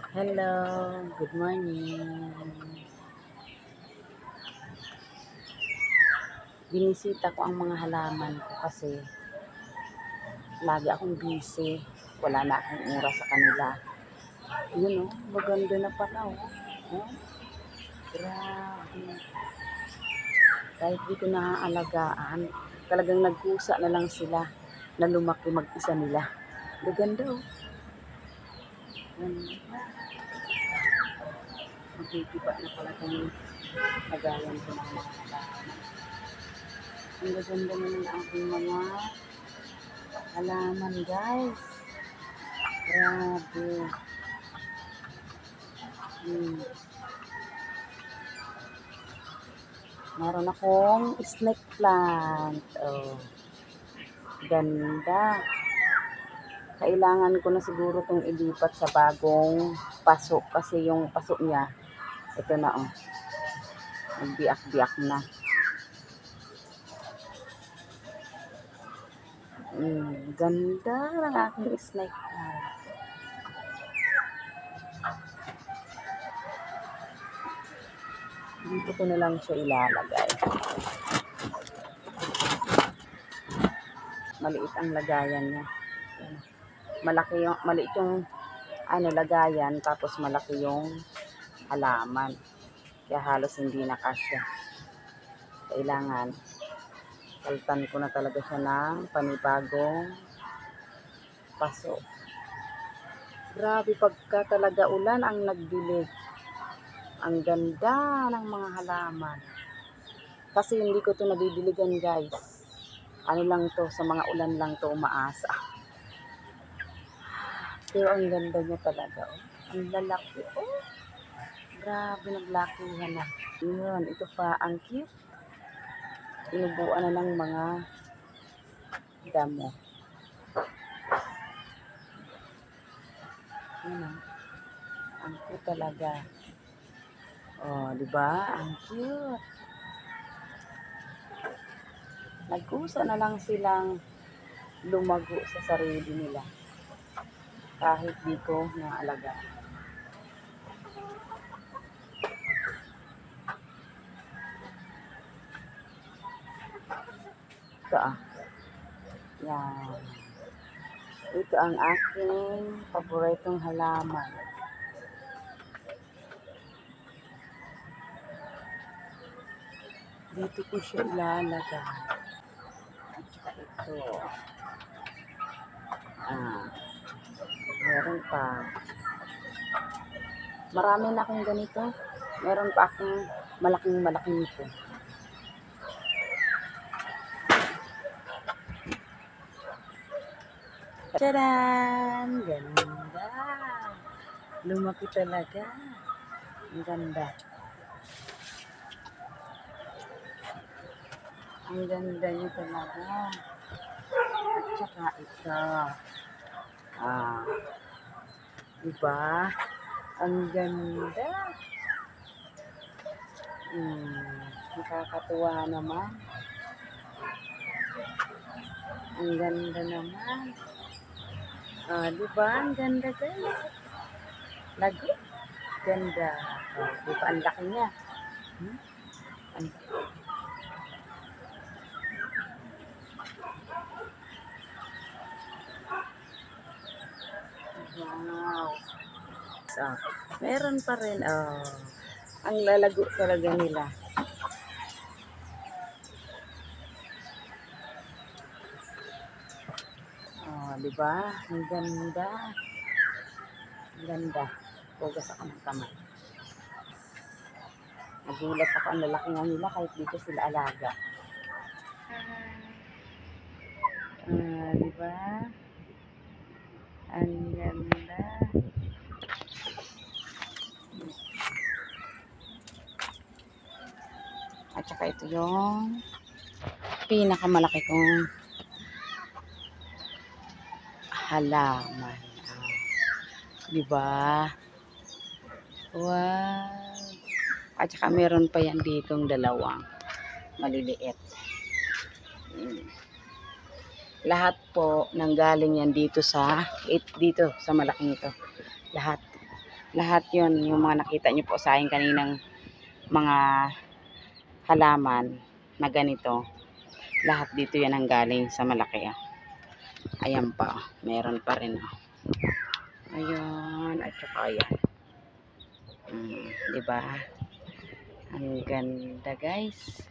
Hello, good morning. Binisita ko ang mga halaman ko kasi lagi akong busy. Wala na akong oras sa kanila. Yun oh, maganda na pala oh. Oh, grabe. Kahit di ko naaalagaan, talagang nagkusa na lang sila na lumaki mag-isa nila. Gaganda oh. Magkikipa na pala itong lagayan ko ng mga halaman. Ang gaganda na ng aking mga halaman guys. Grabe. Hmm. Meron akong snake plant. Oh, ganda. Kailangan ko na siguro itong ilipat sa bagong paso kasi yung paso niya, ito na oh, nagbiak-biak na. Ganda ng aking snake plant. Dito ko na lang siya ilalagay. Maliit ang lagayan niya. Maliit yung lagayan, tapos malaki yung halaman. Kaya halos hindi na kasya. Kailangan palitan ko na talaga siya ng panibagong paso. Grabe pagka talaga ulan ang nagdilig. Ang ganda ng mga halaman. Kasi hindi ko to nadidiligan guys. Ano lang to, sa mga ulan lang to umaasa. Pero ang ganda niya talaga oh. Ang lalaki oh. Grabe, naglakihan na. Yun, ito pa ang cute. Tinubuan na ng mga damo. Yun oh. Ang cute talaga. Oh, di ba? Ang cute. Nagkusa na lang silang lumago sa sarili nila. Kahit di ko naalagaan. Ito ah. Yan. Ito ang aking paboritong halaman. Dito ko siya ilalagay. At saka ito. Meron pa. Marami na akong ganito. Meron pa akong malaking ito. Tadaan! Ganda! Lumaki talaga. Ang ganda. Ang ganda niya talaga. At saka ito. Diba? Ang ganda. Nakakatuwa naman. Ang ganda naman. Diba? Ang ganda guys. Lago. Ganda. Diba? Ang laki niya. Ang wow. So, meron pa rin. Ang lalago talaga nila. Diba? Ang ganda. Ang ganda. Pugas ako ng kamay. Nagulat ako, ang lalaki nga nila kahit dito sila alaga. Diba? Ang ganda. At saka ito yung pinakamalaki kong halaman. Diba? Wow. At saka meron pa yan ditong dalawang maliliit. Lahat po nanggaling yan dito sa malaking ito. Lahat. Lahat yon yung mga nakita nyo po sa akin kaninang mga halaman na ganito. Lahat dito yan ang galing sa malaki. Ayan pa, meron pa rin. Ayan, at saka ayan. Diba? Ang ganda guys.